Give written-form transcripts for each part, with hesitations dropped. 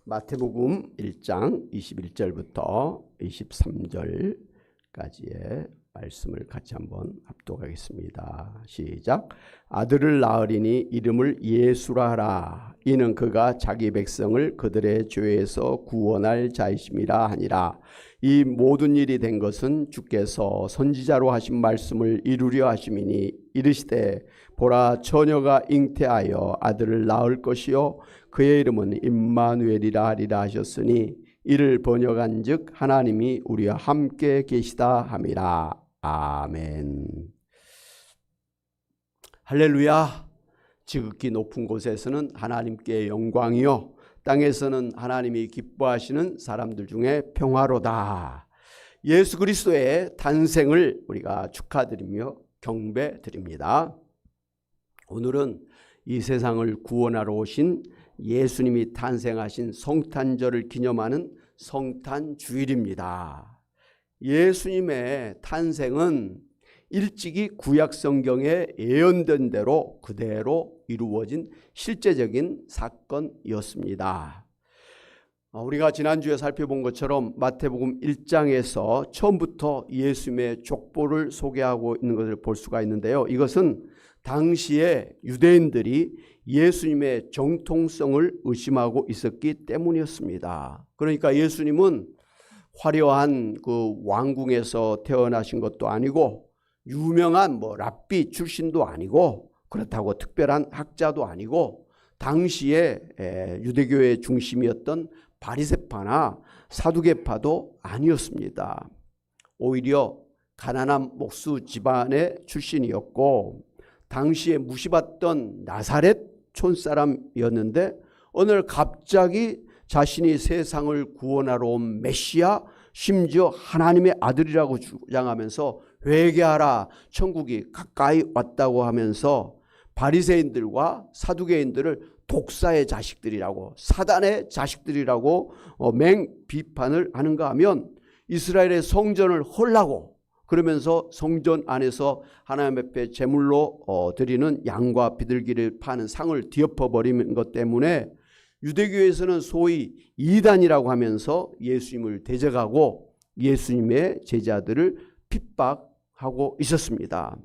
마태복음 1장 21절부터 23절까지의 말씀을 같이 한번 합독하겠습니다. 시작. 아들을 낳으리니 이름을 예수라 하라. 이는 그가 자기 백성을 그들의 죄에서 구원할 자이심이라 하니라. 이 모든 일이 된 것은 주께서 선지자로 하신 말씀을 이루려 하심이니 이르시되 보라 처녀가 잉태하여 아들을 낳을 것이요 그의 이름은 임마누엘이라 하리라 하셨으니 이를 번역한즉 하나님이 우리와 함께 계시다 함이라. 아멘. 할렐루야. 지극히 높은 곳에서는 하나님께 영광이요 땅에서는 하나님이 기뻐하시는 사람들 중에 평화로다. 예수 그리스도의 탄생을 우리가 축하드리며 경배드립니다. 오늘은 이 세상을 구원하러 오신 예수님이 탄생하신 성탄절을 기념하는 성탄주일입니다. 예수님의 탄생은 일찍이 구약 성경에 예언된 대로 그대로 이루어진 실제적인 사건이었습니다. 우리가 지난주에 살펴본 것처럼 마태복음 1장에서 처음부터 예수님의 족보를 소개하고 있는 것을 볼 수가 있는데요. 이것은 당시에 유대인들이 예수님의 정통성을 의심하고 있었기 때문이었습니다. 그러니까 예수님은 화려한 그 왕궁에서 태어나신 것도 아니고 유명한 랍비 출신도 아니고 그렇다고 특별한 학자도 아니고 당시에 유대교의 중심이었던 바리새파나 사두개파도 아니었습니다. 오히려 가난한 목수 집안의 출신이었고 당시에 무시받던 나사렛 촌사람이었는데 오늘 갑자기 자신이 세상을 구원하러 온 메시아, 심지어 하나님의 아들이라고 주장하면서 회개하라, 천국이 가까이 왔다고 하면서 바리새인들과 사두개인들을 독사의 자식들이라고, 사단의 자식들이라고 맹 비판을 하는가 하면 이스라엘의 성전을 헐라고 그러면서 성전 안에서 하나님 앞에 제물로 드리는 양과 비둘기를 파는 상을 뒤엎어버리는 것 때문에 유대교에서는 소위 이단이라고 하면서 예수님을 대적하고 예수님의 제자들을 핍박하고 있었습니다.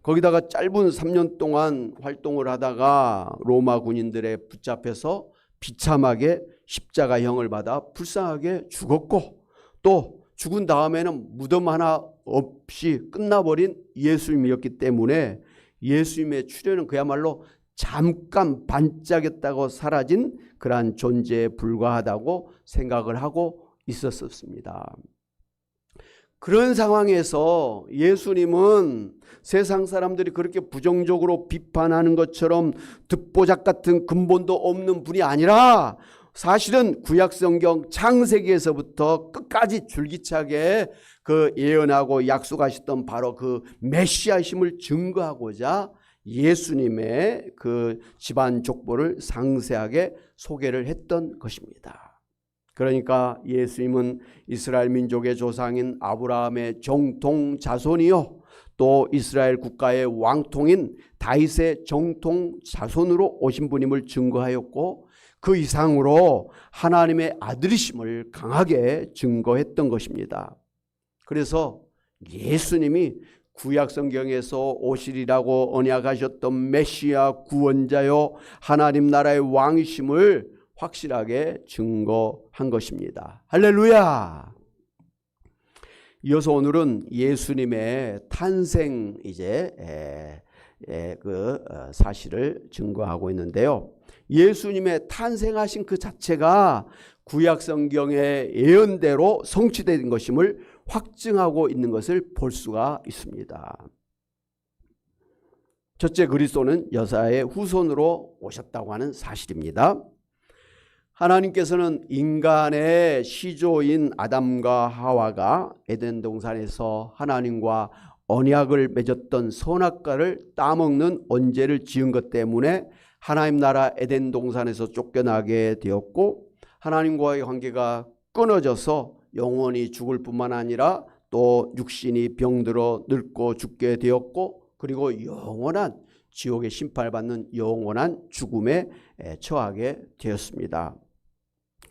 거기다가 짧은 3년 동안 활동을 하다가 로마 군인들에 붙잡혀서 비참하게 십자가형을 받아 불쌍하게 죽었고 또 죽은 다음에는 무덤 하나 없이 끝나버린 예수님이었기 때문에 예수님의 출현은 그야말로 잠깐 반짝였다고 사라진 그러한 존재에 불과하다고 생각을 하고 있었습니다. 그런 상황에서 예수님은 세상 사람들이 그렇게 부정적으로 비판하는 것처럼 듣보잡 같은 근본도 없는 분이 아니라 사실은 구약성경 창세기에서부터 끝까지 줄기차게 그 예언하고 약속하셨던 바로 그 메시아심을 증거하고자 예수님의 그 집안 족보를 상세하게 소개를 했던 것입니다. 그러니까 예수님은 이스라엘 민족의 조상인 아브라함의 정통 자손이요 또 이스라엘 국가의 왕통인 다윗의 정통 자손으로 오신 분임을 증거하였고 그 이상으로 하나님의 아들이심을 강하게 증거했던 것입니다. 그래서 예수님이 구약성경에서 오시리라고 언약하셨던 메시아 구원자요 하나님 나라의 왕이심을 확실하게 증거한 것입니다. 할렐루야. 이어서 오늘은 예수님의 탄생 그 사실을 증거하고 있는데요. 예수님의 탄생하신 그 자체가 구약성경의 예언대로 성취된 것임을 확증하고 있는 것을 볼 수가 있습니다. 첫째, 그리스도는 여자의 후손으로 오셨다고 하는 사실입니다. 하나님께서는 인간의 시조인 아담과 하와가 에덴 동산에서 하나님과 언약을 맺었던 선악과를 따먹는 언제를 지은 것 때문에 하나님 나라 에덴 동산에서 쫓겨나게 되었고 하나님과의 관계가 끊어져서 영원히 죽을 뿐만 아니라 또 육신이 병들어 늙고 죽게 되었고 그리고 영원한 지옥의 심판을 받는 영원한 죽음에 처하게 되었습니다.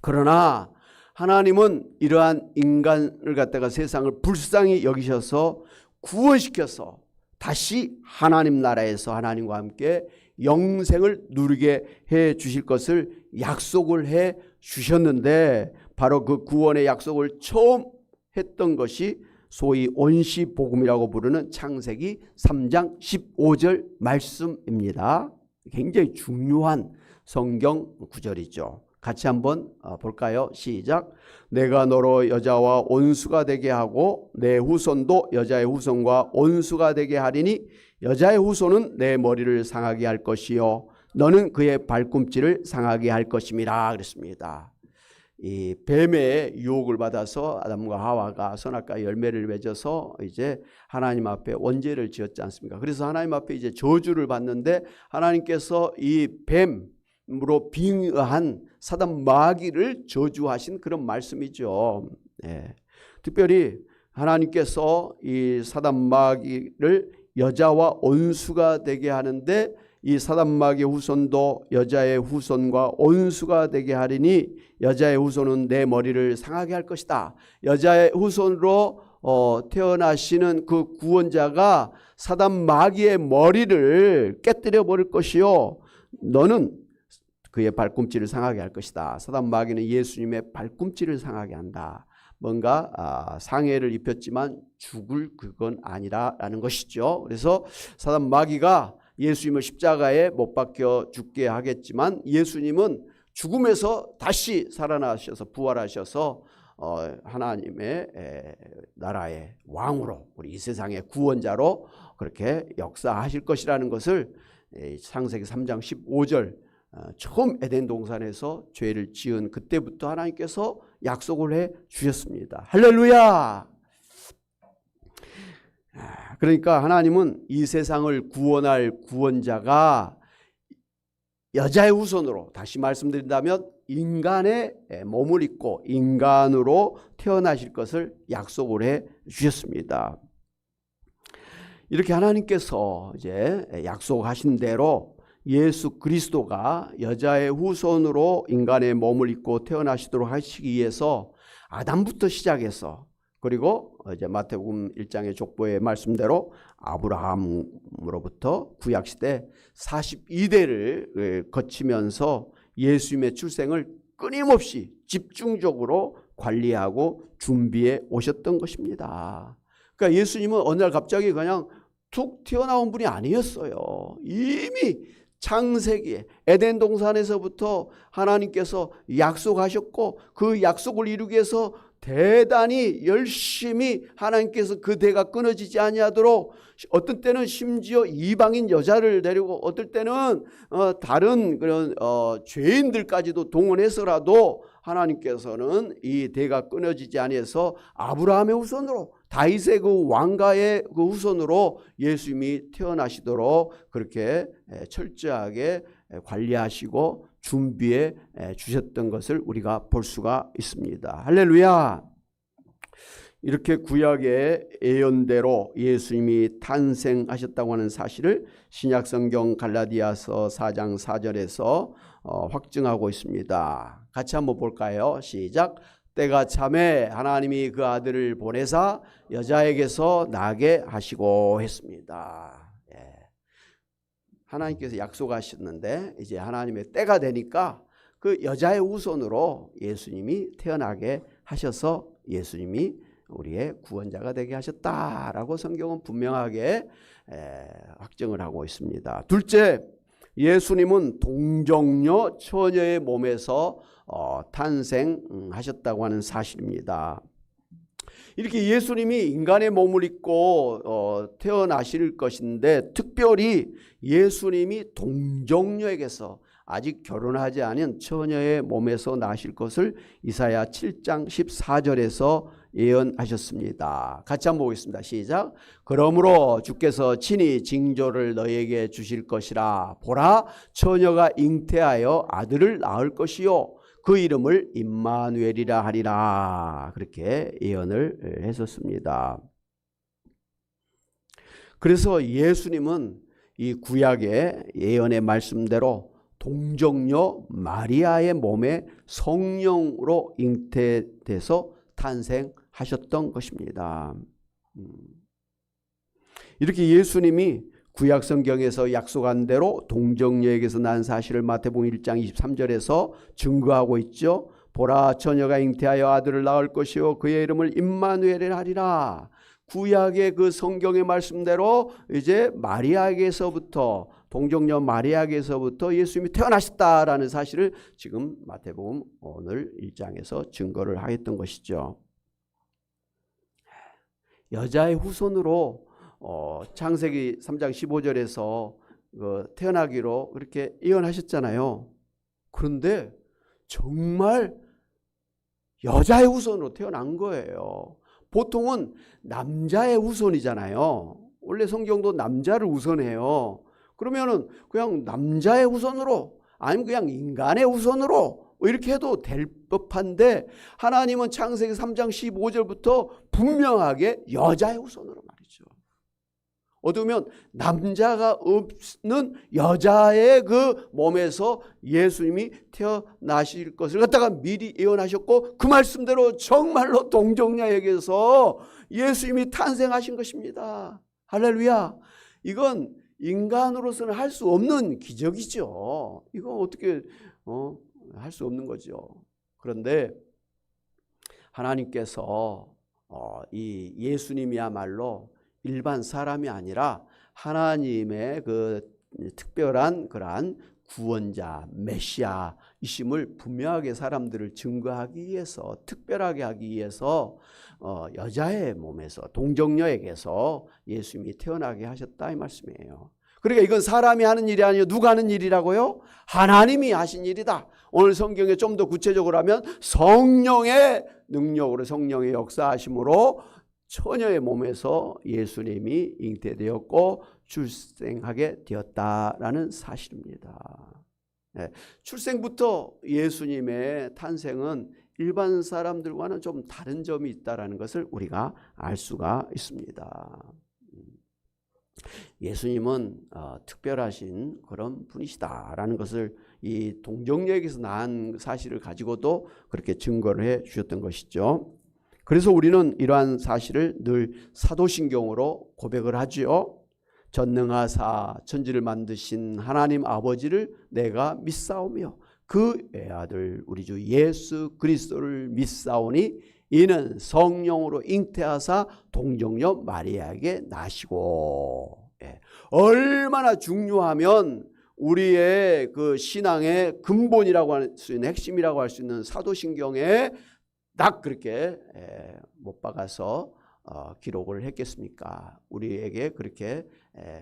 그러나 하나님은 이러한 인간을 갖다가 세상을 불쌍히 여기셔서 구원시켜서 다시 하나님 나라에서 하나님과 함께 영생을 누리게 해 주실 것을 약속을 해 주셨는데, 바로 그 구원의 약속을 처음 했던 것이 소위 온시복음이라고 부르는 창세기 3장 15절 말씀입니다. 굉장히 중요한 성경 구절이죠. 같이 한번 볼까요? 시작. 내가 너로 여자와 온수가 되게 하고 내 후손도 여자의 후손과 온수가 되게 하리니 여자의 후손은 내 머리를 상하게 할 것이요 너는 그의 발꿈치를 상하게 할 것임이라 그랬습니다. 이 뱀의 유혹을 받아서 아담과 하와가 선악과의 열매를 맺어서 이제 하나님 앞에 원죄를 지었지 않습니까? 그래서 하나님 앞에 이제 저주를 받는데 하나님께서 이 뱀으로 빙의한 사단 마귀를 저주하신 그런 말씀이죠. 예. 특별히 하나님께서 이 사단 마귀를 여자와 온수가 되게 하는데, 이 사단 마귀의 후손도 여자의 후손과 온수가 되게 하리니 여자의 후손은 내 머리를 상하게 할 것이다. 여자의 후손으로 태어나시는 그 구원자가 사단 마귀의 머리를 깨뜨려 버릴 것이요 너는 그의 발꿈치를 상하게 할 것이다. 사단 마귀는 예수님의 발꿈치를 상하게 한다. 뭔가 상해를 입혔지만 죽을 그건 아니라라는 것이죠. 그래서 사단 마귀가 예수님을 십자가에 못 박혀 죽게 하겠지만 예수님은 죽음에서 다시 살아나셔서 부활하셔서 하나님의 나라의 왕으로, 우리 이 세상의 구원자로 그렇게 역사하실 것이라는 것을 창세기 3장 15절 처음 에덴 동산에서 죄를 지은 그때부터 하나님께서 약속을 해 주셨습니다. 할렐루야. 그러니까 하나님은 이 세상을 구원할 구원자가 여자의 후손으로, 다시 말씀드린다면 인간의 몸을 입고 인간으로 태어나실 것을 약속을 해 주셨습니다. 이렇게 하나님께서 이제 약속하신 대로 예수 그리스도가 여자의 후손으로 인간의 몸을 입고 태어나시도록 하시기 위해서 아담부터 시작해서, 그리고 이제 마태복음 1장의 족보의 말씀대로 아브라함으로부터 구약시대 42대를 거치면서 예수님의 출생을 끊임없이 집중적으로 관리하고 준비해 오셨던 것입니다. 그러니까 예수님은 어느 날 갑자기 그냥 툭 튀어나온 분이 아니었어요. 이미 창세기에 에덴 동산에서부터 하나님께서 약속하셨고, 그 약속을 이루기 위해서 대단히 열심히 하나님께서 그 대가 끊어지지 아니하도록, 어떤 때는 심지어 이방인 여자를 데리고, 어떨 때는 다른 그런 죄인들까지도 동원해서라도 하나님께서는 이 대가 끊어지지 아니해서 아브라함의 후손으로, 다윗의 그 왕가의 그 후손으로 예수님이 태어나시도록 그렇게 철저하게 관리하시고 준비해 주셨던 것을 우리가 볼 수가 있습니다. 할렐루야. 이렇게 구약의 예언대로 예수님이 탄생하셨다고 하는 사실을 신약성경 갈라디아서 4장 4절에서 확증하고 있습니다. 같이 한번 볼까요? 시작. 때가 참에 하나님이 그 아들을 보내사 여자에게서 나게 하시고 했습니다. 하나님께서 약속하셨는데 이제 하나님의 때가 되니까 그 여자의 후손으로 예수님이 태어나게 하셔서 예수님이 우리의 구원자가 되게 하셨다라고 성경은 분명하게 확증을 하고 있습니다. 둘째, 예수님은 동정녀 처녀의 몸에서 탄생하셨다고 하는 사실입니다. 이렇게 예수님이 인간의 몸을 입고 태어나실 것인데, 특별히 예수님이 동정녀에게서, 아직 결혼하지 않은 처녀의 몸에서 나실 것을 이사야 7장 14절에서 예언하셨습니다. 같이 한번 보겠습니다. 시작. 그러므로 주께서 친히 징조를 너희에게 주실 것이라. 보라, 처녀가 잉태하여 아들을 낳을 것이요 그 이름을 임마누엘이라 하리라. 그렇게 예언을 했었습니다. 그래서 예수님은 이 구약의 예언의 말씀대로 동정녀 마리아의 몸에 성령으로 잉태돼서 탄생하셨던 것입니다. 이렇게 예수님이 구약 성경에서 약속한 대로 동정녀에게서 난 사실을 마태복음 1장 23절에서 증거하고 있죠. 보라, 처녀가 잉태하여 아들을 낳을 것이요 그의 이름을 임마누엘이라 하리라. 구약의 그 성경의 말씀대로 이제 마리아에게서부터, 동정녀 마리아에게서부터 예수님이 태어나셨다라는 사실을 지금 마태복음 오늘 1장에서 증거를 하였던 것이죠. 여자의 후손으로 창세기 3장 15절에서 태어나기로 그렇게 예언하셨잖아요. 그런데 정말 여자의 후손으로 태어난 거예요. 보통은 남자의 후손이잖아요. 원래 성경도 남자를 우선해요. 그러면은 그냥 남자의 후손으로, 아니면 그냥 인간의 후손으로 이렇게 해도 될 법한데, 하나님은 창세기 3장 15절부터 분명하게 여자의 후손으로 말이죠. 어두면 남자가 없는 여자의 그 몸에서 예수님이 태어나실 것을 갖다가 미리 예언하셨고, 그 말씀대로 정말로 동정녀에게서 예수님이 탄생하신 것입니다. 할렐루야. 이건 인간으로서는 할 수 없는 기적이죠. 이거 어떻게 할 수 없는 거죠. 그런데 하나님께서 이 예수님이야말로 일반 사람이 아니라 하나님의 그 특별한 그러한 구원자, 메시아이심을 분명하게 사람들을 증거하기 위해서, 특별하게 하기 위해서 여자의 몸에서, 동정녀에게서 예수님이 태어나게 하셨다 이 말씀이에요. 그러니까 이건 사람이 하는 일이 아니고 누가 하는 일이라고요? 하나님이 하신 일이다. 오늘 성경에 좀 더 구체적으로 하면 성령의 능력으로, 성령의 역사하심으로 처녀의 몸에서 예수님이 잉태되었고 출생하게 되었다라는 사실입니다. 네, 출생부터 예수님의 탄생은 일반 사람들과는 좀 다른 점이 있다는 것을 우리가 알 수가 있습니다. 예수님은 특별하신 그런 분이시다라는 것을 이 동정녀에게서 낳은 사실을 가지고도 그렇게 증거를 해 주셨던 것이죠. 그래서 우리는 이러한 사실을 늘 사도신경으로 고백을 하지요. 전능하사 천지를 만드신 하나님 아버지를 내가 믿사오며 그 외아들 우리 주 예수 그리스도를 믿사오니 이는 성령으로 잉태하사 동정녀 마리아에게 나시고. 얼마나 중요하면 우리의 그 신앙의 근본이라고 할 수 있는, 핵심이라고 할 수 있는 사도신경에 딱 그렇게 못 박아서 기록을 했겠습니까? 우리에게 그렇게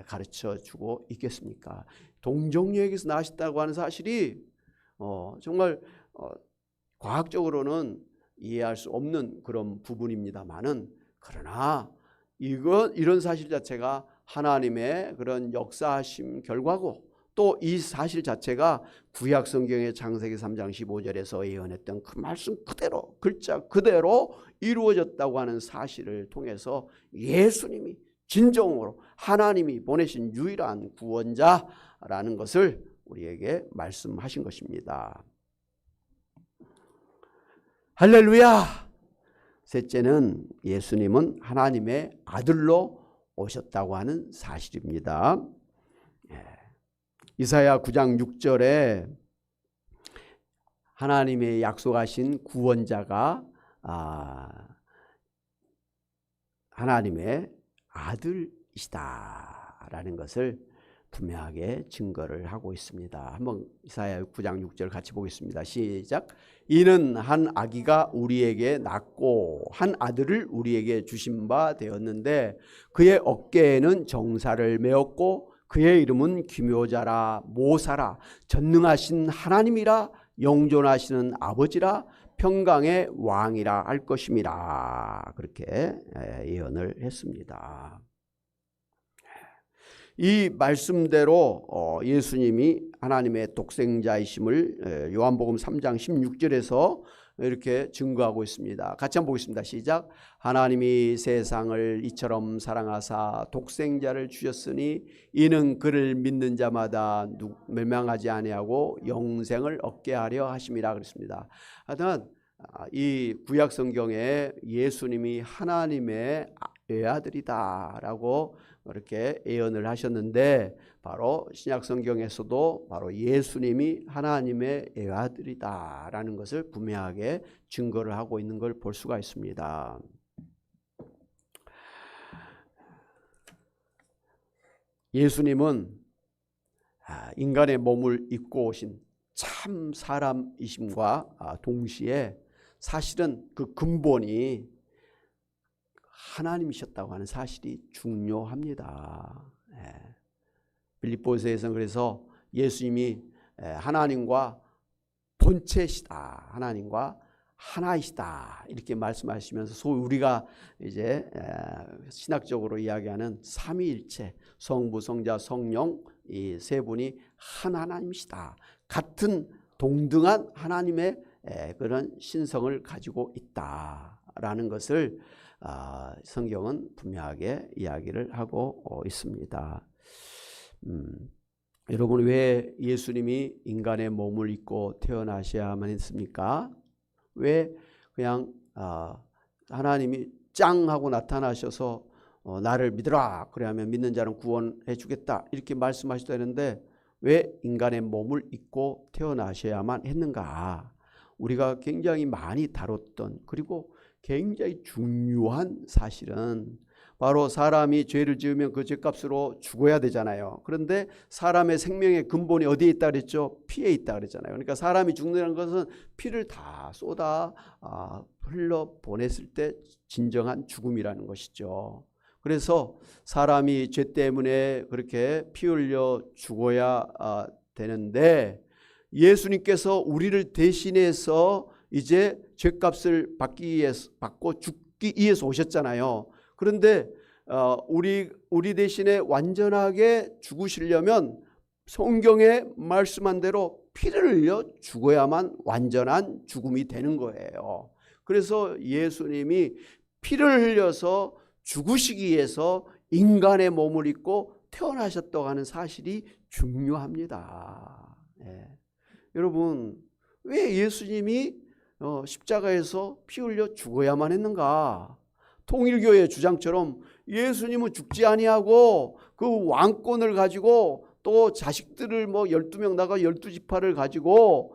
가르쳐 주고 있겠습니까? 동정녀에게서 나셨다고 하는 사실이 정말 과학적으로는 이해할 수 없는 그런 부분입니다만은, 그러나 이런 사실 자체가 하나님의 그런 역사하심 결과고, 또 이 사실 자체가 구약 성경의 창세기 3장 15절에서 예언했던 그 말씀 그대로, 글자 그대로 이루어졌다고 하는 사실을 통해서 예수님이 진정으로 하나님이 보내신 유일한 구원자라는 것을 우리에게 말씀하신 것입니다. 할렐루야! 셋째는 예수님은 하나님의 아들로 오셨다고 하는 사실입니다. 이사야 9장 6절에 하나님의 약속하신 구원자가 하나님의 아들이시다라는 것을 분명하게 증거를 하고 있습니다. 한번 이사야 9장 6절 같이 보겠습니다. 시작. 이는 한 아기가 우리에게 낳고 한 아들을 우리에게 주신 바 되었는데 그의 어깨에는 정사를 메었고 그의 이름은 기묘자라 모사라 전능하신 하나님이라 영존하시는 아버지라 평강의 왕이라 할 것임이라. 그렇게 예언을 했습니다. 이 말씀대로 예수님이 하나님의 독생자이심을 요한복음 3장 16절에서 이렇게 증거하고 있습니다. 같이 한번 보겠습니다. 시작. 하나님이 세상을 이처럼 사랑하사 독생자를 주셨으니 이는 그를 믿는 자마다 멸망하지 아니하고 영생을 얻게 하려 하심이라 그랬습니다. 하여튼 이 구약 성경에 예수님이 하나님의 외아들이다라고 이렇게 예언을 하셨는데, 바로 신약 성경에서도 바로 예수님이 하나님의 외아들이다라는 것을 분명하게 증거를 하고 있는 걸 볼 수가 있습니다. 예수님은 인간의 몸을 입고 오신 참 사람이심과 동시에 사실은 그 근본이 하나님이셨다고 하는 사실이 중요합니다. 빌립보서에서는 그래서 예수님이 하나님과 본체시다, 하나님과 하나이시다 이렇게 말씀하시면서 소위 우리가 이제 신학적으로 이야기하는 삼위일체, 성부, 성자, 성령 이 세 분이 한 하나님이시다, 같은 동등한 하나님의 그런 신성을 가지고 있다라는 것을 성경은 분명하게 이야기를 하고 있습니다. 여러분, 왜 예수님이 인간의 몸을 입고 태어나셔야만 했습니까? 왜 그냥 하나님이 짱 하고 나타나셔서 나를 믿으라 그래야면 믿는 자는 구원해 주겠다 이렇게 말씀하시다는데, 왜 인간의 몸을 입고 태어나셔야만 했는가? 우리가 굉장히 많이 다뤘던, 그리고 굉장히 중요한 사실은 바로 사람이 죄를 지으면 그 죄값으로 죽어야 되잖아요. 그런데 사람의 생명의 근본이 어디에 있다 그랬죠? 피에 있다 그랬잖아요. 그러니까 사람이 죽는다는 것은 피를 다 쏟아 흘러 보냈을 때 진정한 죽음이라는 것이죠. 그래서 사람이 죄 때문에 그렇게 피 흘려 죽어야 되는데, 예수님께서 우리를 대신해서 이제 죄값을 받고 죽기 위해서 오셨잖아요. 그런데 우리 대신에 완전하게 죽으시려면 성경에 말씀한 대로 피를 흘려 죽어야만 완전한 죽음이 되는 거예요. 그래서 예수님이 피를 흘려서 죽으시기 위해서 인간의 몸을 입고 태어나셨다고 하는 사실이 중요합니다. 여러분, 왜 예수님이 십자가에서 피 흘려 죽어야만 했는가? 통일교의 주장처럼 예수님은 죽지 아니하고 그 왕권을 가지고 또 자식들을 12명 나가 12지파를 가지고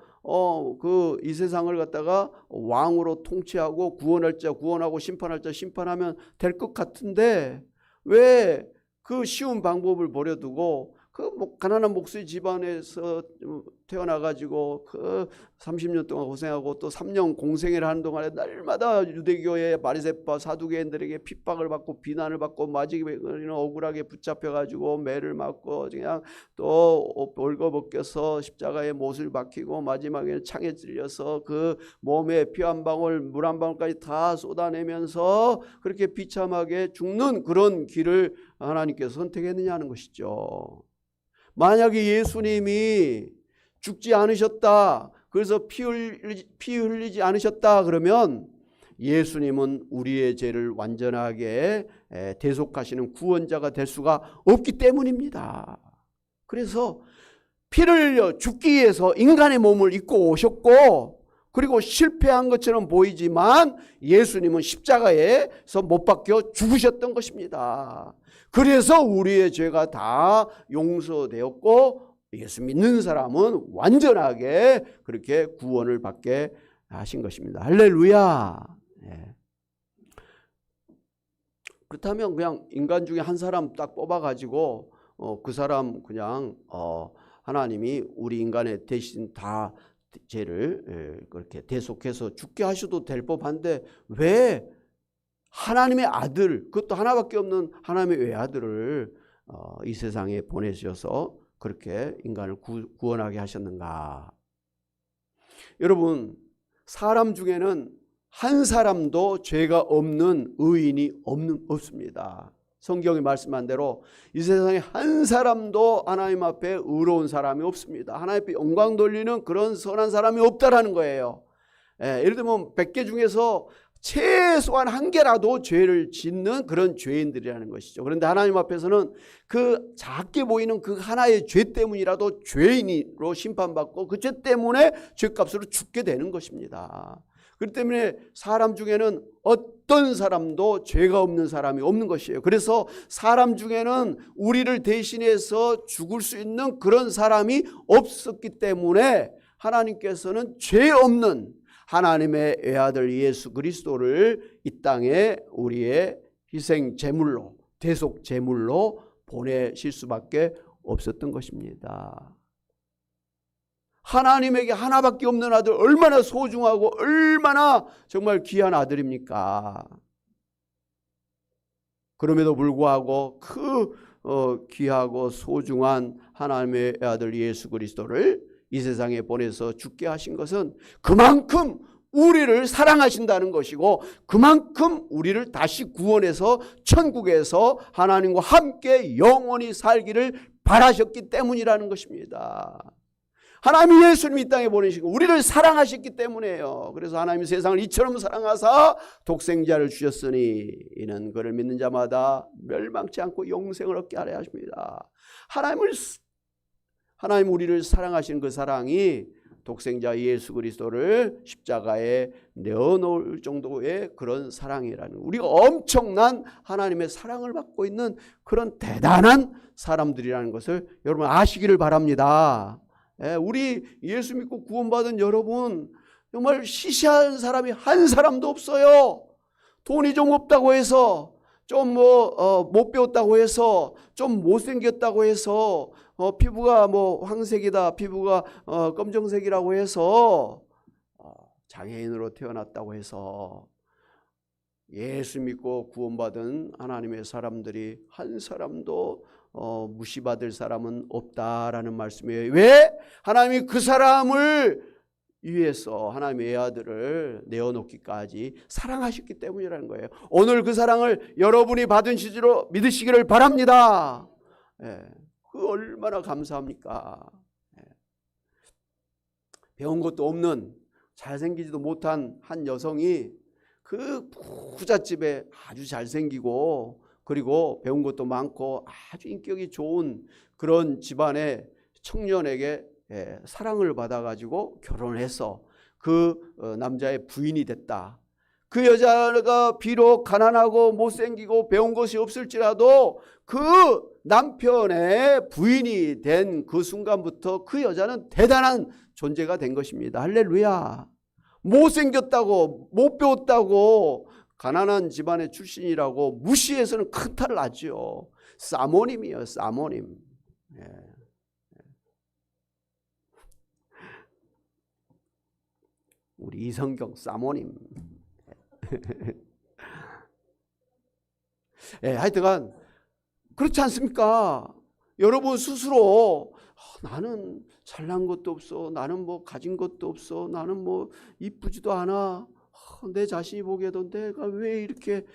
이 세상을 갖다가 왕으로 통치하고 구원할 자 구원하고 심판할 자 심판하면 될 것 같은데, 왜 그 쉬운 방법을 버려두고 가난한 목수의 집안에서 태어나가지고 30년 동안 고생하고 또 3년 공생회를 하는 동안에 날마다 유대교의 바리새파 사두개인들에게 핍박을 받고 비난을 받고 마지막에는 억울하게 붙잡혀가지고 매를 맞고 그냥 또 벌거벗겨서 십자가에 못을 박히고 마지막에는 창에 찔려서 그 몸에 피 한 방울 물 한 방울까지 다 쏟아내면서 그렇게 비참하게 죽는 그런 길을 하나님께서 선택했느냐는 것이죠. 만약에 예수님이 죽지 않으셨다, 그래서 피 흘리지 않으셨다 그러면 예수님은 우리의 죄를 완전하게 대속하시는 구원자가 될 수가 없기 때문입니다. 그래서 피를 흘려 죽기 위해서 인간의 몸을 입고 오셨고, 그리고 실패한 것처럼 보이지만 예수님은 십자가에서 못 박혀 죽으셨던 것입니다. 그래서 우리의 죄가 다 용서되었고 예수 믿는 사람은 완전하게 그렇게 구원을 받게 하신 것입니다. 할렐루야. 그렇다면 그냥 인간 중에 한 사람 딱 뽑아가지고 그 사람 그냥 하나님이 우리 인간의 대신 다 죄를 그렇게 대속해서 죽게 하셔도 될 법한데, 왜 하나님의 아들, 그것도 하나밖에 없는 하나님의 외아들을 이 세상에 보내셔서 그렇게 인간을 구원하게 하셨는가? 여러분, 사람 중에는 한 사람도 죄가 없는 의인이 없습니다. 성경이 말씀한 대로 이 세상에 한 사람도 하나님 앞에 의로운 사람이 없습니다. 하나님 앞에 영광 돌리는 그런 선한 사람이 없다라는 거예요. 예를 들면 100개 중에서 최소한 한 개라도 죄를 짓는 그런 죄인들이라는 것이죠. 그런데 하나님 앞에서는 그 작게 보이는 그 하나의 죄 때문이라도 죄인으로 심판받고 그 죄 때문에 죄값으로 죽게 되는 것입니다. 그렇기 때문에 사람 중에는 어떤 사람도 죄가 없는 사람이 없는 것이에요. 그래서 사람 중에는 우리를 대신해서 죽을 수 있는 그런 사람이 없었기 때문에 하나님께서는 죄 없는 하나님의 외아들 예수 그리스도를 이 땅에 우리의 희생 제물로, 대속 제물로 보내실 수밖에 없었던 것입니다. 하나님에게 하나밖에 없는 아들, 얼마나 소중하고 얼마나 정말 귀한 아들입니까? 그럼에도 불구하고 그 귀하고 소중한 하나님의 아들 예수 그리스도를 이 세상에 보내서 죽게 하신 것은 그만큼 우리를 사랑하신다는 것이고 그만큼 우리를 다시 구원해서 천국에서 하나님과 함께 영원히 살기를 바라셨기 때문이라는 것입니다. 하나님이 예수님 이 땅에 보내시고 우리를 사랑하셨기 때문에요. 그래서 하나님이 세상을 이처럼 사랑하사 독생자를 주셨으니 이는 그를 믿는 자마다 멸망치 않고 영생을 얻게 하려 하십니다. 하나님 우리를 사랑하시는 그 사랑이 독생자 예수 그리스도를 십자가에 내어놓을 정도의 그런 사랑이라는, 우리가 엄청난 하나님의 사랑을 받고 있는 그런 대단한 사람들이라는 것을 여러분 아시기를 바랍니다. 우리 예수 믿고 구원받은 여러분, 정말 시시한 사람이 한 사람도 없어요. 돈이 좀 없다고 해서, 좀 못 배웠다고 해서, 좀 못생겼다고 해서, 피부가 황색이다, 피부가 검정색이라고 해서, 장애인으로 태어났다고 해서 예수 믿고 구원받은 하나님의 사람들이 한 사람도 무시받을 사람은 없다라는 말씀이에요. 왜? 하나님이 그 사람을 위해서 하나님의 아들을 내어놓기까지 사랑하셨기 때문이라는 거예요. 오늘 그 사랑을 여러분이 받으시기로 믿으시기를 바랍니다. 그 얼마나 감사합니까? 배운 것도 없는, 잘생기지도 못한 한 여성이 그 부잣집에 아주 잘생기고 그리고 배운 것도 많고 아주 인격이 좋은 그런 집안의 청년에게 사랑을 받아가지고 결혼을 해서 그 남자의 부인이 됐다. 그 여자가 비록 가난하고 못생기고 배운 것이 없을지라도 그 남편의 부인이 된 그 순간부터 그 여자는 대단한 존재가 된 것입니다. 할렐루야. 못생겼다고, 못 배웠다고, 가난한 집안의 출신이라고 무시해서는 큰 탈을 났죠. 사모님이에요, 사모님. 우리 이성경 사모님. 하여튼간 그렇지 않습니까? 여러분 스스로 나는 잘난 것도 없어, 나는 가진 것도 없어, 나는 이쁘지도 않아, 내 자신이 보기에도 내가 왜 이렇게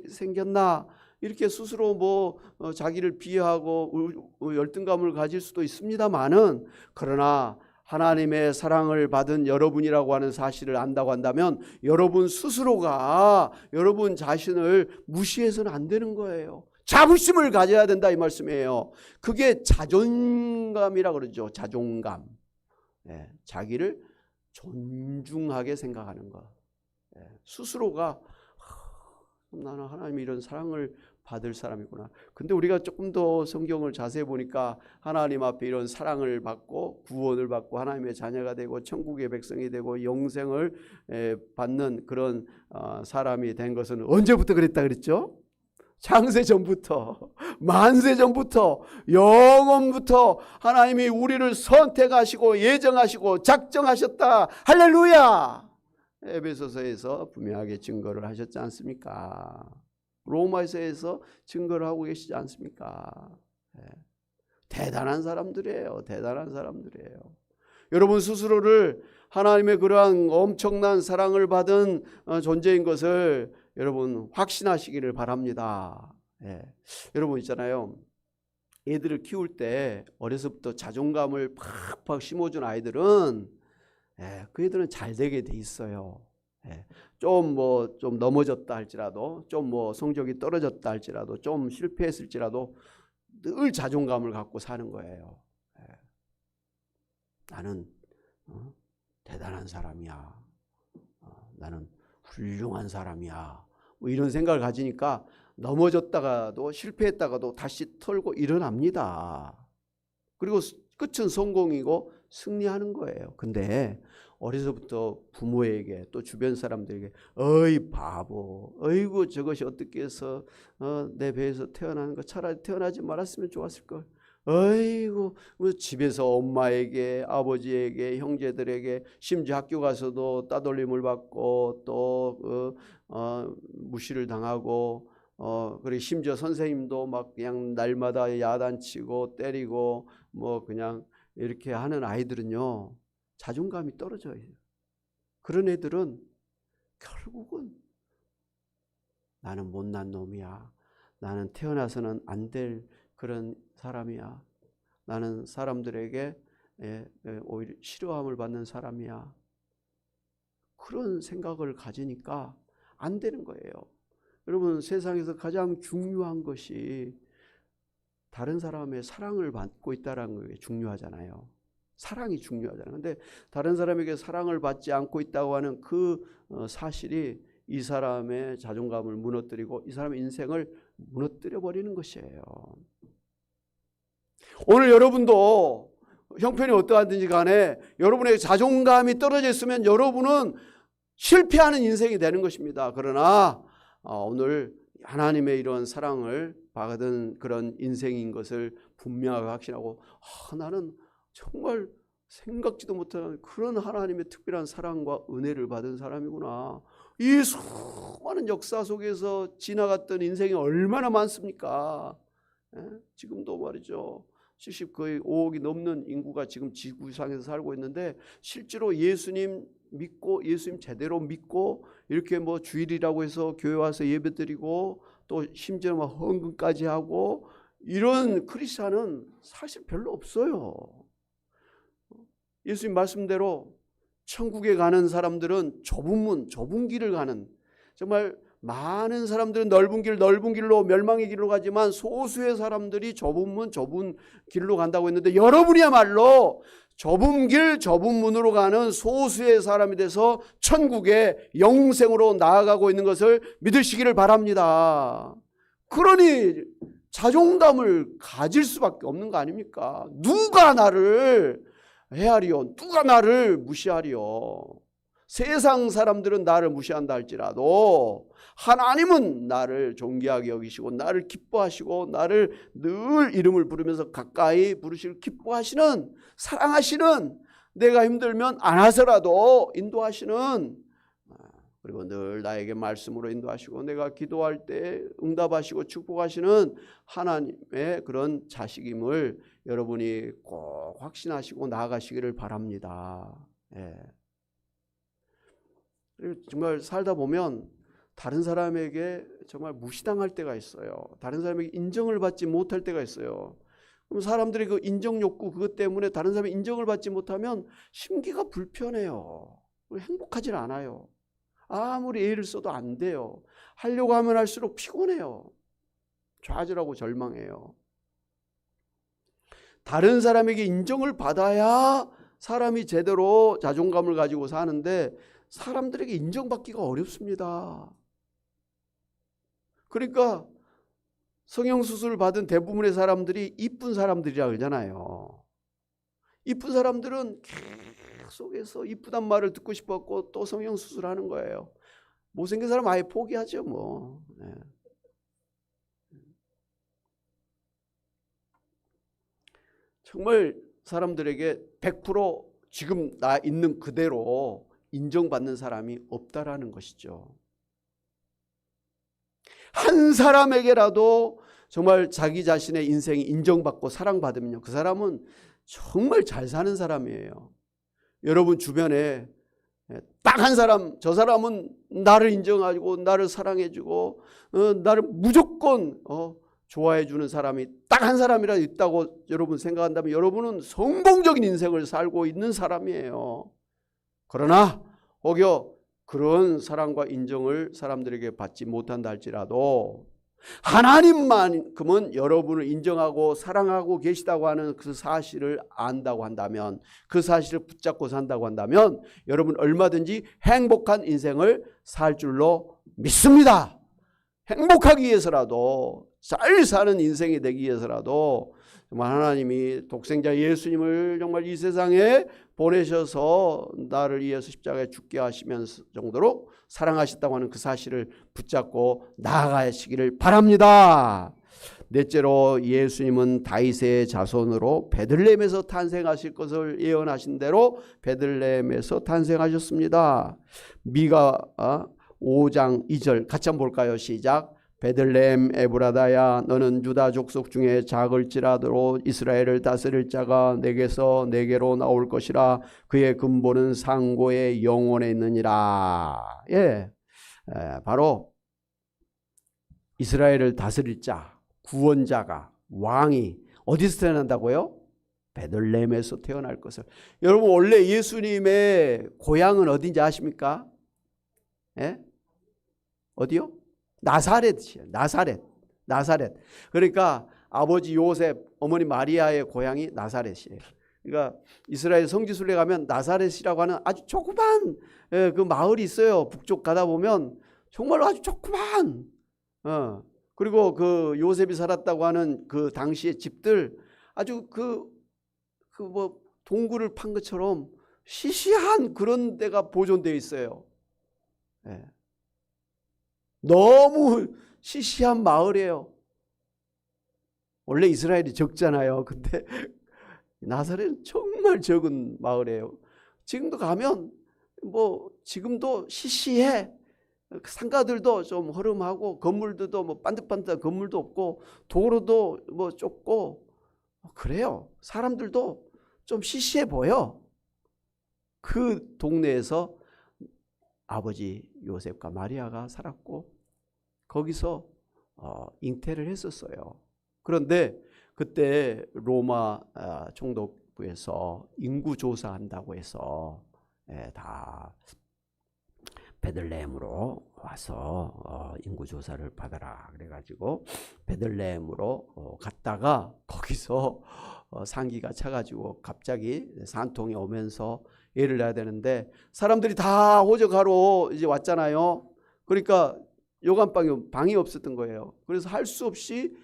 생겼나, 이렇게 스스로 자기를 비하하고 열등감을 가질 수도 있습니다만은, 그러나 하나님의 사랑을 받은 여러분이라고 하는 사실을 안다고 한다면 여러분 스스로가 여러분 자신을 무시해서는 안 되는 거예요. 자부심을 가져야 된다 이 말씀이에요. 그게 자존감이라 그러죠. 자존감. 자기를 존중하게 생각하는 것. 스스로가 나는 하나님이 이런 사랑을 받을 사람이구나. 근데 우리가 조금 더 성경을 자세히 보니까 하나님 앞에 이런 사랑을 받고 구원을 받고 하나님의 자녀가 되고 천국의 백성이 되고 영생을 받는 그런 사람이 된 것은 언제부터 그랬다 그랬죠? 창세 전부터, 만세 전부터, 영원부터 하나님이 우리를 선택하시고 예정하시고 작정하셨다. 할렐루야. 에베소서에서 분명하게 증거를 하셨지 않습니까? 로마서에서 증거를 하고 계시지 않습니까? 대단한 사람들이에요. 대단한 사람들이에요. 여러분 스스로를 하나님의 그러한 엄청난 사랑을 받은 존재인 것을 여러분 확신하시기를 바랍니다. 예. 여러분 있잖아요. 애들을 키울 때 어려서부터 자존감을 팍팍 심어준 아이들은 그 애들은 잘 되게 돼 있어요. 좀 넘어졌다 할지라도, 좀 성적이 떨어졌다 할지라도, 좀 실패했을지라도 늘 자존감을 갖고 사는 거예요. 나는 대단한 사람이야. 나는 훌륭한 사람이야. 뭐 이런 생각을 가지니까 넘어졌다가도 실패했다가도 다시 털고 일어납니다. 그리고 끝은 성공이고 승리하는 거예요. 근데 어려서부터 부모에게 또 주변 사람들에게 어이 바보, 어이구 저것이 어떻게 해서 내 배에서 태어나는 거, 차라리 태어나지 말았으면 좋았을걸. 어이구, 집에서 엄마에게, 아버지에게, 형제들에게, 심지어 학교 가서도 따돌림을 받고 또 무시를 당하고, 그리고 심지어 선생님도 막 그냥 날마다 야단치고 때리고 뭐 그냥 이렇게 하는 아이들은요, 자존감이 떨어져요. 그런 애들은 결국은 나는 못난 놈이야. 나는 태어나서는 안 될 그런 사람이야. 나는 사람들에게 오히려 싫어함을 받는 사람이야. 그런 생각을 가지니까 안 되는 거예요. 여러분, 세상에서 가장 중요한 것이 다른 사람의 사랑을 받고 있다는 게 중요하잖아요. 사랑이 중요하잖아요. 근데 다른 사람에게 사랑을 받지 않고 있다고 하는 그 사실이 이 사람의 자존감을 무너뜨리고 이 사람의 인생을 무너뜨려 버리는 것이에요. 오늘 여러분도 형편이 어떠하든지 간에 여러분의 자존감이 떨어져 있으면 여러분은 실패하는 인생이 되는 것입니다. 그러나 오늘 하나님의 이런 사랑을 받은 그런 인생인 것을 분명하게 확신하고 나는 정말 생각지도 못한 그런 하나님의 특별한 사랑과 은혜를 받은 사람이구나. 이 수많은 역사 속에서 지나갔던 인생이 얼마나 많습니까? 지금도 말이죠. 거의 5억이 넘는 인구가 지금 지구상에서 살고 있는데 실제로 예수님 믿고 예수님 제대로 믿고 이렇게 주일이라고 해서 교회 와서 예배드리고 또 심지어 헌금까지 하고 이런 크리스찬은 사실 별로 없어요. 예수님 말씀대로 천국에 가는 사람들은 좁은 문, 좁은 길을 가는, 정말 많은 사람들은 넓은 길로 멸망의 길로 가지만 소수의 사람들이 좁은 문, 좁은 길로 간다고 했는데 여러분이야말로 좁은 길, 좁은 문으로 가는 소수의 사람이 돼서 천국에 영생으로 나아가고 있는 것을 믿으시기를 바랍니다. 그러니 자존감을 가질 수밖에 없는 거 아닙니까? 누가 나를 헤아리요? 누가 나를 무시하리요? 세상 사람들은 나를 무시한다 할지라도 하나님은 나를 존귀하게 여기시고 나를 기뻐하시고 나를 늘 이름을 부르면서 가까이 부르시고 기뻐하시는, 사랑하시는, 내가 힘들면 안 하서라도 인도하시는, 그리고 늘 나에게 말씀으로 인도하시고 내가 기도할 때 응답하시고 축복하시는 하나님의 그런 자식임을 여러분이 꼭 확신하시고 나아가시기를 바랍니다. 정말 살다 보면 다른 사람에게 정말 무시당할 때가 있어요. 다른 사람에게 인정을 받지 못할 때가 있어요. 그럼 사람들이 그 인정 욕구 그것 때문에 다른 사람의 인정을 받지 못하면 심기가 불편해요. 행복하지 않아요. 아무리 애를 써도 안 돼요. 하려고 하면 할수록 피곤해요. 좌절하고 절망해요. 다른 사람에게 인정을 받아야 사람이 제대로 자존감을 가지고 사는데 사람들에게 인정받기가 어렵습니다. 그러니까 성형수술을 받은 대부분의 사람들이 이쁜 사람들이라 그러잖아요. 이쁜 사람들은 계속해서 이쁘단 말을 듣고 싶었고 또 성형수술하는 거예요. 못생긴 사람 아예 포기하죠 뭐. 정말 사람들에게 100% 지금 나 있는 그대로 인정받는 사람이 없다라는 것이죠. 한 사람에게라도 정말 자기 자신의 인생이 인정받고 사랑받으면요, 그 사람은 정말 잘 사는 사람이에요. 여러분 주변에 딱 한 사람, 저 사람은 나를 인정하고 나를 사랑해주고 나를 무조건 좋아해주는 사람이 딱 한 사람이라도 있다고 여러분 생각한다면 여러분은 성공적인 인생을 살고 있는 사람이에요. 그러나 혹여 그런 사랑과 인정을 사람들에게 받지 못한다 할지라도 하나님만큼은 여러분을 인정하고 사랑하고 계시다고 하는 그 사실을 안다고 한다면, 그 사실을 붙잡고 산다고 한다면 여러분 얼마든지 행복한 인생을 살 줄로 믿습니다. 행복하기 위해서라도, 잘 사는 인생이 되기 위해서라도 정말 하나님이 독생자 예수님을 정말 이 세상에 보내셔서 나를 위해서 십자가에 죽게 하시면서 정도로 사랑하셨다고 하는 그 사실을 붙잡고 나아가시기를 바랍니다. 넷째로, 예수님은 다윗의 자손으로 베들레헴에서 탄생하실 것을 예언하신 대로 베들레헴에서 탄생하셨습니다. 미가 5장 2절 같이 한번 볼까요? 시작. 베들레헴 에브라다야, 너는 유다 족속 중에 작을지라도 이스라엘을 다스릴 자가 내게서 내게로 나올 것이라. 그의 근본은 상고의 영혼에 있느니라. 바로 이스라엘을 다스릴 자, 구원자가, 왕이 어디서 태어난다고요? 베들레헴에서 태어날 것을. 여러분, 원래 예수님의 고향은 어딘지 아십니까? 어디요? 나사렛이에요. 나사렛. 그러니까 아버지 요셉, 어머니 마리아의 고향이 나사렛이에요. 그러니까 이스라엘 성지순례 가면 나사렛이라고 하는 아주 조그만 그 마을이 있어요. 북쪽 가다 보면 정말 아주 조그만. 그리고 그 요셉이 살았다고 하는 그 당시의 집들 아주 뭐 동굴을 판 것처럼 시시한 그런 데가 보존되어 있어요. 너무 시시한 마을이에요. 원래 이스라엘이 적잖아요. 근데 나사렛은 정말 적은 마을이에요. 지금도 가면 뭐 지금도 시시해. 상가들도 좀 허름하고 건물들도 뭐 반듯반듯한 건물도 없고 도로도 뭐 좁고 그래요. 사람들도 좀 시시해 보여. 그 동네에서 아버지 요셉과 마리아가 살았고 거기서 잉태를 했었어요. 그런데 그때 로마 총독부에서 인구 조사한다고 해서 다 베들레헴으로 와서 인구 조사를 받아라 그래가지고 베들레헴으로 갔다가 거기서 상기가 차가지고 갑자기 산통이 오면서 애를 낳아야 되는데 사람들이 다 호적하러 이제 왔잖아요. 그러니까 요간방이 없었던 거예요. 그래서 할 수 없이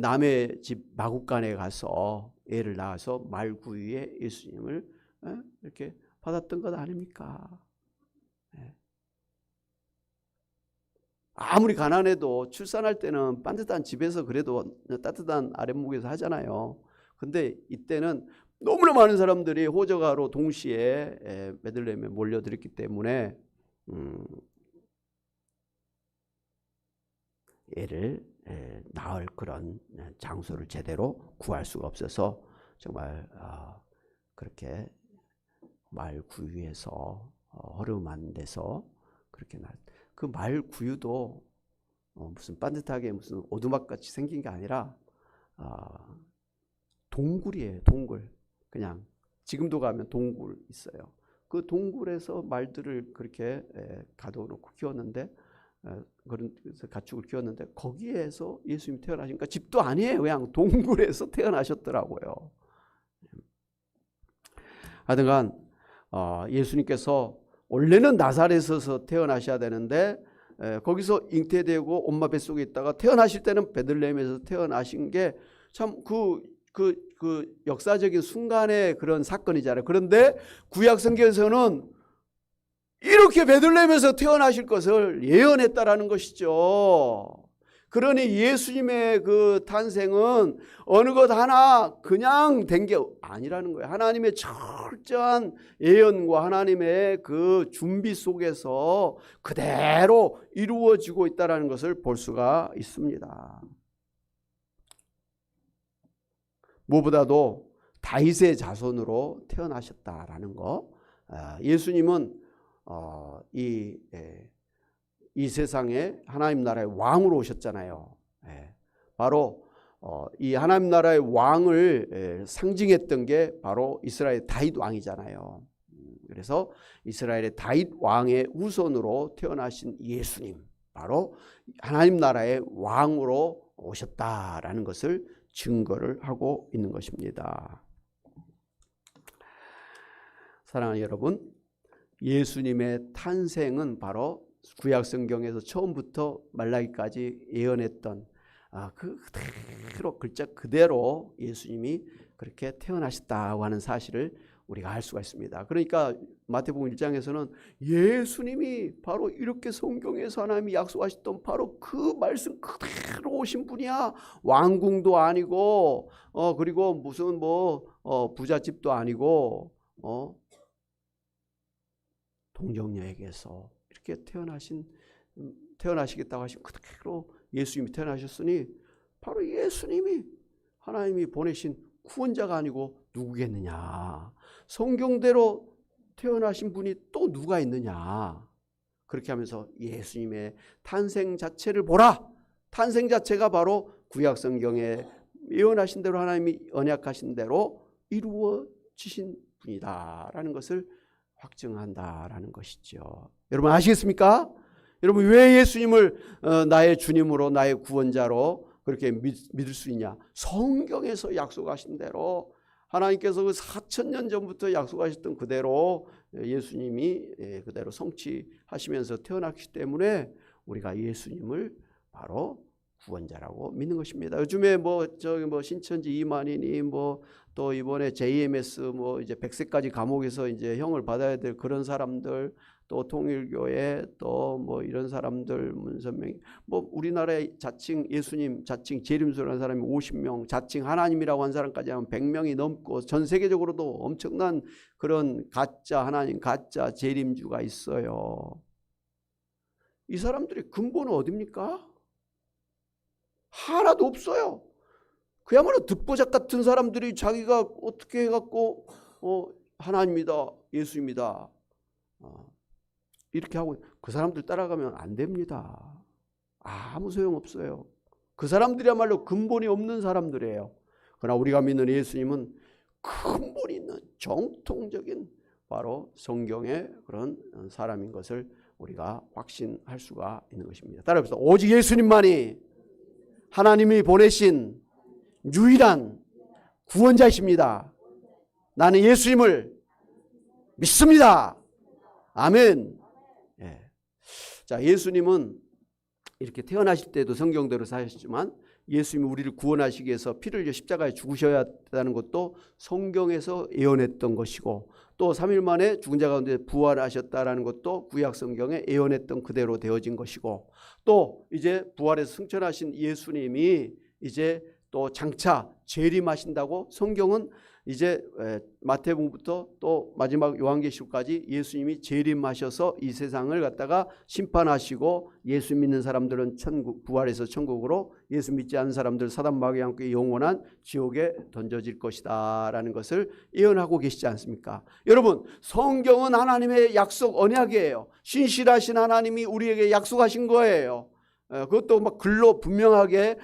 남의 집 마구간에 가서 애를 낳아서 말구유에 예수님을 이렇게 받았던 것 아닙니까? 아무리 가난해도 출산할 때는 반듯한 집에서 그래도 따뜻한 아랫목에서 하잖아요. 근데 이때는 너무나 많은 사람들이 호적하러 동시에 베들레헴에 몰려들었기 때문에 애를 낳을 그런 장소를 제대로 구할 수가 없어서 정말 그렇게 말 구유에서 허름한 데서 그렇게 그 말 구유도 무슨 반듯하게 무슨 오두막같이 생긴 게 아니라 동굴이에요. 동굴. 그냥 지금도 가면 동굴 있어요. 그 동굴에서 말들을 그렇게 가둬놓고 키웠는데 그래서 가축을 키웠는데 거기에서 예수님 태어나시니까 집도 아니에요. 그냥 동굴에서 태어나셨더라고요. 하여튼간 예수님께서 원래는 나사렛에서 태어나셔야 되는데 거기서 잉태되고 엄마 뱃속에 있다가 태어나실 때는 베들레헴에서 태어나신 게 참 그 역사적인 순간의 그런 사건이잖아요. 그런데 구약 성경에서는 이렇게 베들레헴에서 태어나실 것을 예언했다라는 것이죠. 그러니 예수님의 그 탄생은 어느 것 하나 그냥 된 게 아니라는 거예요. 하나님의 철저한 예언과 하나님의 그 준비 속에서 그대로 이루어지고 있다는 것을 볼 수가 있습니다. 무엇보다도 다윗의 자손으로 태어나셨다라는 거. 예수님은 이 세상에 하나님 나라의 왕으로 오셨잖아요. 바로 이 하나님 나라의 왕을 상징했던 게 바로 이스라엘 다윗 왕이잖아요. 그래서 이스라엘의 다윗 왕의 후손으로 태어나신 예수님, 바로 하나님 나라의 왕으로 오셨다라는 것을 증거를 하고 있는 것입니다. 사랑하는 여러분, 예수님의 탄생은 바로 구약 성경에서 처음부터 말라기까지 예언했던 그대로 글자 그대로 예수님이 그렇게 태어나셨다고 하는 사실을 우리가 알 수가 있습니다. 그러니까 마태복음 1장에서는 예수님이 바로 이렇게 성경에서 하나님이 약속하셨던 바로 그 말씀 그대로 오신 분이야. 왕궁도 아니고 그리고 무슨 부잣집도 아니고 동정녀에게서 이렇게 태어나시겠다고 하신 그대로 예수님이 태어나셨으니 바로 예수님이 하나님이 보내신 구원자가 아니고 누구겠느냐. 성경대로 태어나신 분이 또 누가 있느냐. 그렇게 하면서 예수님의 탄생 자체를 보라. 탄생 자체가 바로 구약 성경에 예언하신 대로 하나님이 언약하신 대로 이루어지신 분이다라는 것을 확증한다라는 것이죠. 여러분 아시겠습니까? 여러분 왜 예수님을 나의 주님으로 나의 구원자로 그렇게 믿을 수 있냐? 성경에서 약속하신 대로 하나님께서 그 4,000년 전부터 약속하셨던 그대로 예수님이 그대로 성취하시면서 태어났기 때문에 우리가 예수님을 바로 구원자라고 믿는 것입니다. 요즘에 신천지 이만희니 또 이번에 JMS 이제 100세까지 감옥에서 이제 형을 받아야 될 그런 사람들, 또 통일교회 또 이런 사람들 문선명 우리나라에 자칭 예수님 자칭 재림소라는 사람이 50명, 자칭 하나님이라고 한 사람까지 하면 100명이 넘고 전 세계적으로도 엄청난 그런 가짜 하나님, 가짜 재림주가 있어요. 이 사람들의 근본은 어디입니까? 하나도 없어요. 그야말로 듣보잡 같은 사람들이 자기가 어떻게 해갖고 하나님이다, 예수입니다. 이렇게 하고 그 사람들 따라가면 안 됩니다. 아무 소용없어요. 그 사람들이야말로 근본이 없는 사람들이에요. 그러나 우리가 믿는 예수님은 근본이 있는 정통적인 바로 성경의 그런 사람인 것을 우리가 확신할 수가 있는 것입니다. 따라합시다. 오직 예수님만이 하나님이 보내신 유일한 구원자이십니다. 나는 예수님을 믿습니다. 아멘. 자, 예수님은 이렇게 태어나실 때도 성경대로 사셨지만 예수님이 우리를 구원하시기 위해서 피를 흘려 십자가에 죽으셔야 한다는 것도 성경에서 예언했던 것이고, 또 3일 만에 죽은 자 가운데 부활하셨다라는 것도 구약 성경에 예언했던 그대로 되어진 것이고, 또 이제 부활해서 승천하신 예수님이 이제 또 장차 재림하신다고 성경은 이제 마태복음부터 또 마지막 요한계시록까지 예수님이 재림하셔서 이 세상을 갖다가 심판하시고 예수 믿는 사람들은 천국, 부활해서 천국으로, 예수 믿지 않는 사람들 사단 마귀와 함께 영원한 지옥에 던져질 것이다 라는 것을 예언하고 계시지 않습니까? 여러분, 성경은 하나님의 약속 언약이에요. 신실하신 하나님이 우리에게 약속하신 거예요. 그것도 막 글로 분명하게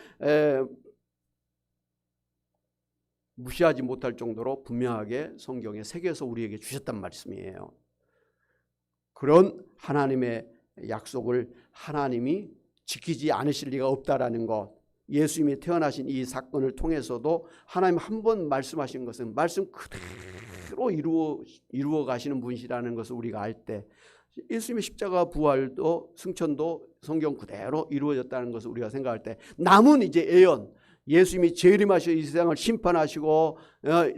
무시하지 못할 정도로 분명하게 성경에 새겨서 우리에게 주셨단 말씀이에요. 그런 하나님의 약속을 하나님이 지키지 않으실 리가 없다라는 것, 예수님이 태어나신 이 사건을 통해서도 하나님 한 번 말씀하신 것은 말씀 그대로 이루어 가시는 분이시라는 것을 우리가 알 때, 예수님의 십자가 부활도 승천도 성경 그대로 이루어졌다는 것을 우리가 생각할 때, 남은 이제 예언, 예수님이 재림하셔 이 세상을 심판하시고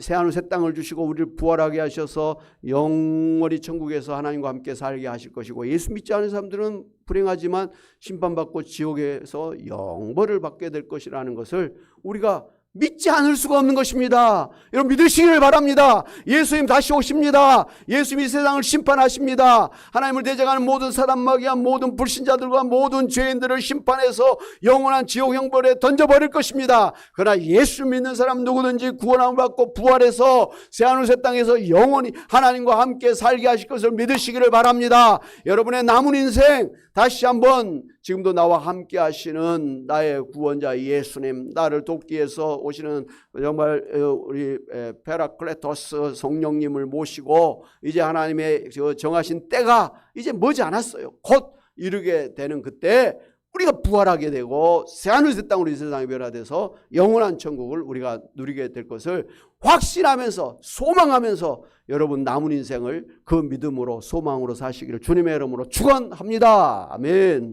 새하늘 새 땅을 주시고 우리를 부활하게 하셔서 영원히 천국에서 하나님과 함께 살게 하실 것이고, 예수 믿지 않은 사람들은 불행하지만 심판받고 지옥에서 영벌을 받게 될 것이라는 것을 우리가 믿지 않을 수가 없는 것입니다. 여러분 믿으시기를 바랍니다. 예수님 다시 오십니다. 예수님이 세상을 심판하십니다. 하나님을 대적하는 모든 사단마귀와 모든 불신자들과 모든 죄인들을 심판해서 영원한 지옥 형벌에 던져버릴 것입니다. 그러나 예수 믿는 사람 누구든지 구원함을 받고 부활해서 새하늘 새 땅에서 영원히 하나님과 함께 살게 하실 것을 믿으시기를 바랍니다. 여러분의 남은 인생 다시 한번 지금도 나와 함께 하시는 나의 구원자 예수님, 나를 돕기 위해서 오시는 정말 우리 페라클레토스 성령님을 모시고 이제 하나님의 정하신 때가 이제 머지 않았어요. 곧 이르게 되는 그때 우리가 부활하게 되고 새하늘 새 땅으로 이 세상에 변화돼서 영원한 천국을 우리가 누리게 될 것을 확신하면서 소망하면서 여러분 남은 인생을 그 믿음으로 소망으로 사시기를 주님의 이름으로 축원합니다. 아멘.